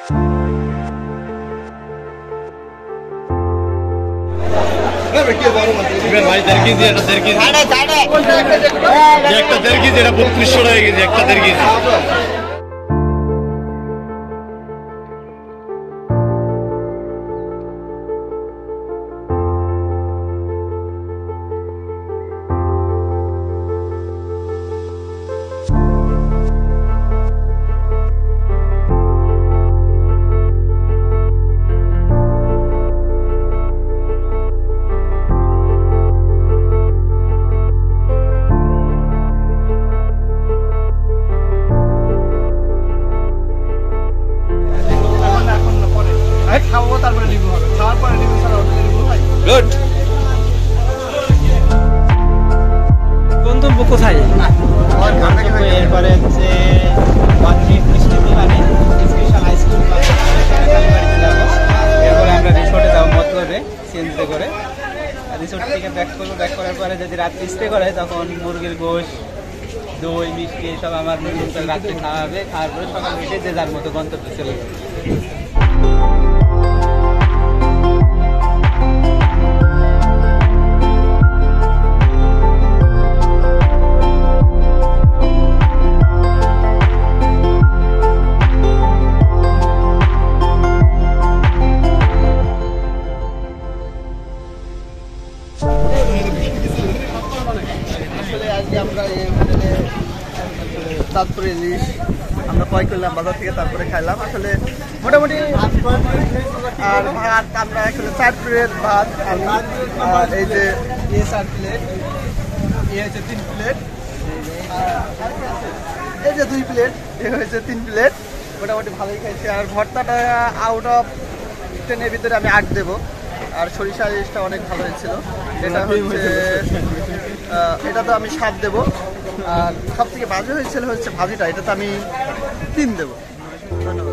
ভাই 1.5 কেজি, এটা 1.5 কেজি, একটা 1.5 কেজি, এটা 3200 টাকা কেজি, একটা 1.5 কেজি। খাওয়াবো তারপরে রিভিউ হবে, খাওয়ার পরে রিভিউ ছাড়া হোটেলে রিভিউ হয়। গুড। গন্তব্য কোথায়? এরপরে হচ্ছে 1 মিনিট মিষ্টি মানে স্পেশাল আইসক্রিম বাড়িতে যাবো। এরপরে আমরা রিসোর্টে যাবো মতলবে সিএনজিতে করে। রিসোর্ট থেকে ব্যাক করবো, ব্যাক করার পরে যদি রাত্রি স্টে করে তখন মুরগির গোশ, দই, মিষ্টি সব আমার রাত্রে খাওয়া হবে। খাওয়ার পরে সকাল উঠে যে যার মতো গন্তব্যে চলে যাবে। আজকে আমরা এই হোটেলে তারপরে ইলিশ আমরা ক্রয় করলাম বাজার থেকে, তারপরে খাইলাম আসলে মোটামুটি। আর ভাত আমরা আসলে 4 প্লেট ভাত, আর এই যে 4 প্লেট, এ হচ্ছে 3 প্লেট, এই যে 2 প্লেট, এ হয়েছে 3 প্লেট। মোটামুটি ভালোই খাইছে। আর ভর্তাটা আউট অফ 10-এর ভিতরে আমি 8 দেবো। আর সরিষা ইলিশটা অনেক ভালো হয়েছিল। এটা হচ্ছে এটা তো আমি 7 দেবো। আর সব থেকে বাজে হয়েছিল হচ্ছে ভাজিটা, এটা তো আমি 3 দেবো। ধন্যবাদ।